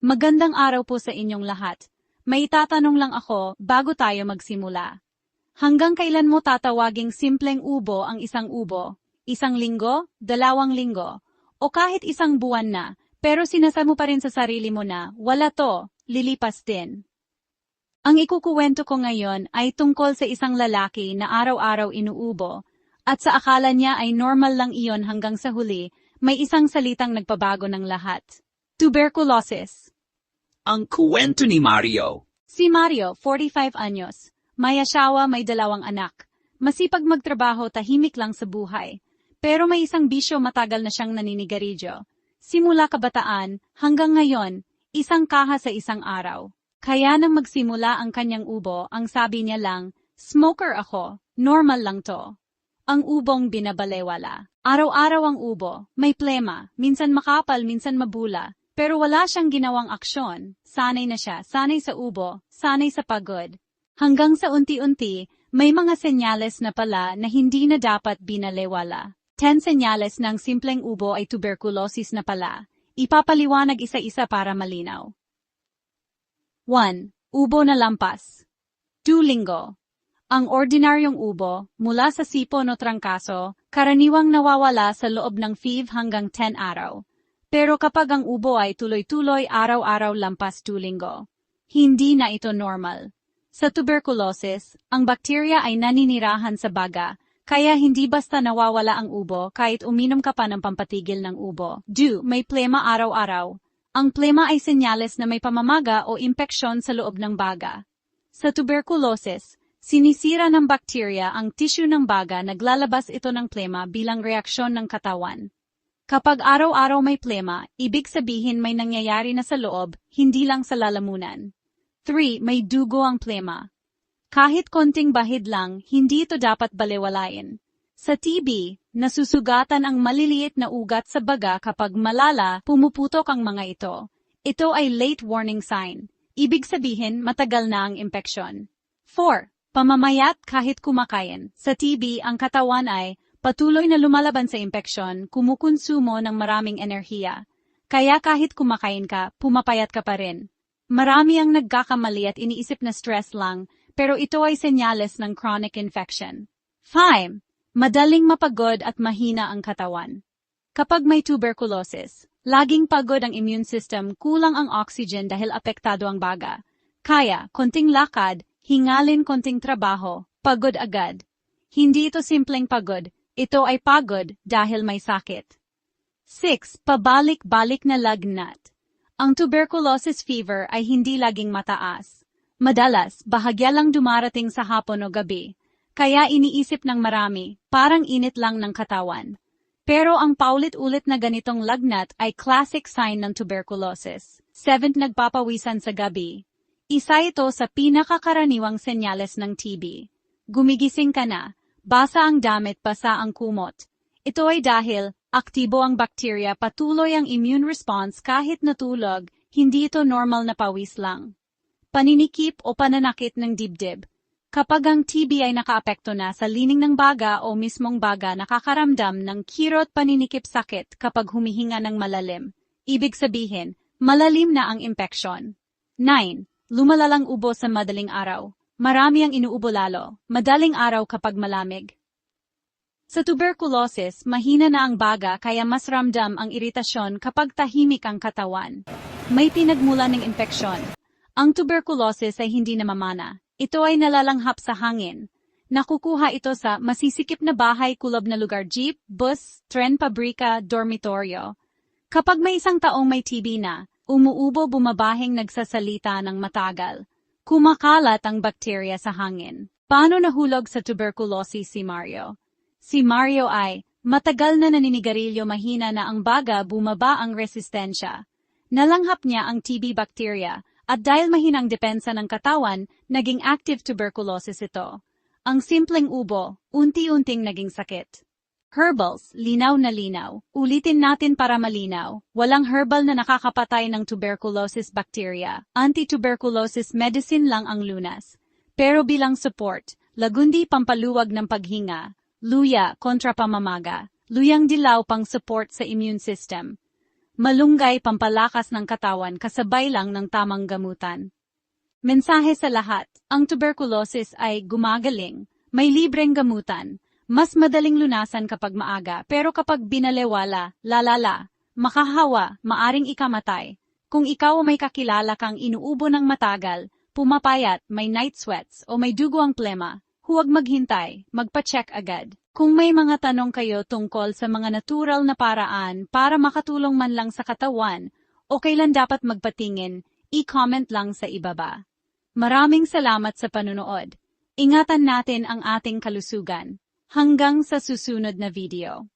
Magandang araw po sa inyong lahat. May itatanong lang ako bago tayo magsimula. Hanggang kailan mo tatawaging simpleng ubo ang isang ubo? Isang linggo? 2 linggo? O kahit isang buwan na, pero sinasa mo pa rin sa sarili mo na, wala to, lilipas din. Ang ikukuwento ko ngayon ay tungkol sa isang lalaki na araw-araw inuubo, at sa akala niya ay normal lang iyon hanggang sa huli, may isang salitang nagpabago ng lahat. Tuberculosis. Ang kwento ni Mario. Si Mario, 45 anyos. May asawa, may 2 anak. Masipag magtrabaho, tahimik lang sa buhay. Pero may isang bisyo, matagal na siyang naninigarilyo. Simula kabataan, hanggang ngayon, isang kaha sa isang araw. Kaya nang magsimula ang kanyang ubo, ang sabi niya lang, smoker ako, normal lang to. Ang ubong binabalewala. Araw-araw ang ubo, may plema, minsan makapal, minsan mabula. Pero wala siyang ginawang aksyon. Sanay na siya, sanay sa ubo, sanay sa pagod. Hanggang sa unti-unti, may mga senyales na pala na hindi na dapat binalewala. 10 senyales ng simpleng ubo ay tuberculosis na pala. Ipapaliwanag isa-isa para malinaw. 1. Ubo na lampas. 2 linggo. Ang ordinaryong ubo, mula sa sipon o trangkaso, karaniwang nawawala sa loob ng 5 hanggang 10 araw. Pero kapag ang ubo ay tuloy-tuloy araw-araw lampas 2 linggo, hindi na ito normal. Sa tuberculosis, ang bakterya ay naninirahan sa baga, kaya hindi basta nawawala ang ubo kahit uminom ka pa ng pampatigil ng ubo. 2. May plema araw-araw. Ang plema ay senyales na may pamamaga o impeksyon sa loob ng baga. Sa tuberculosis, sinisira ng bakterya ang tissue ng baga, naglalabas ito ng plema bilang reaksyon ng katawan. Kapag araw-araw may plema, ibig sabihin may nangyayari na sa loob, hindi lang sa lalamunan. 3. May dugo ang plema. Kahit konting bahid lang, hindi ito dapat balewalain. Sa TB, nasusugatan ang maliliit na ugat sa baga kapag malala, pumuputok ang mga ito. Ito ay late warning sign. Ibig sabihin, matagal na ang impeksyon. 4. Pamamayat kahit kumakain. Sa TB, ang katawan ay patuloy na lumalaban sa impeksyon, kumukonsumo ng maraming enerhiya. Kaya kahit kumakain ka, pumapayat ka pa rin. Marami ang nagkakamali at iniisip na stress lang, pero ito ay senyales ng chronic infection. 5. Madaling mapagod at mahina ang katawan. Kapag may tuberculosis, laging pagod ang immune system, kulang ang oxygen dahil apektado ang baga. Kaya, konting lakad, hingalin konting trabaho, pagod agad. Hindi ito simpleng pagod, ito ay pagod dahil may sakit. 6. Pabalik-balik na lagnat. Ang tuberculosis fever ay hindi laging mataas. Madalas, bahagya lang dumarating sa hapon o gabi. Kaya iniisip ng marami, parang init lang ng katawan. Pero ang paulit-ulit na ganitong lagnat ay classic sign ng tuberculosis. 7. Nagpapawisan sa gabi. Isa ito sa pinakakaraniwang senyales ng TB. Gumigising ka na, basa ang damit, basa ang kumot. Ito ay dahil aktibo ang bakterya, patuloy ang immune response kahit natulog, hindi ito normal na pawis lang. Paninikip o pananakit ng dibdib. Kapag ang TB ay nakaapekto na sa lining ng baga o mismong baga, nakakaramdam ng kirot, paninikip, sakit kapag humihinga ng malalim. Ibig sabihin, malalim na ang impeksyon. 9. Lumalalang ubo sa madaling araw. Marami ang inuubo lalo, madaling araw kapag malamig. Sa tuberculosis, mahina na ang baga kaya mas ramdam ang iritasyon kapag tahimik ang katawan. May pinagmula ng impeksyon. Ang tuberculosis ay hindi namamana. Ito ay nalalanghap sa hangin. Nakukuha ito sa masisikip na bahay, kulob na lugar, jeep, bus, tren, pabrika, dormitoryo. Kapag may isang taong may TB na, umuubo, bumabahing, nagsasalita ng matagal. Kumakalat ang bakterya sa hangin. Paano nahulog sa tuberculosis si Mario? Si Mario ay matagal na naninigarilyo, mahina na ang baga, bumaba ang resistensya. Nalanghap niya ang TB bacteria. At dahil mahinang depensa ng katawan, naging active tuberculosis ito. Ang simpleng ubo, unti-unting naging sakit. Herbals, linaw na linaw. Ulitin natin para malinaw. Walang herbal na nakakapatay ng tuberculosis bacteria. Anti-tuberculosis medicine lang ang lunas. Pero bilang support, lagundi pampaluwag ng paghinga, luya kontra pamamaga, luyang dilaw pang support sa immune system. malunggay pampalakas ng katawan kasabay lang ng tamang gamutan. Mensahe sa lahat, ang tuberculosis ay gumagaling, may libreng gamutan, mas madaling lunasan kapag maaga pero kapag binalewala, lalala, makahawa, maaring ikamatay. Kung ikaw may kakilala kang inuubo ng matagal, pumapayat, may night sweats o may dugo ang plema, huwag maghintay, magpa-check agad. Kung may mga tanong kayo tungkol sa mga natural na paraan para makatulong man lang sa katawan o kailan dapat magpatingin, i-comment lang sa ibaba. Maraming salamat sa panunood. Ingatan natin ang ating kalusugan. Hanggang sa susunod na video.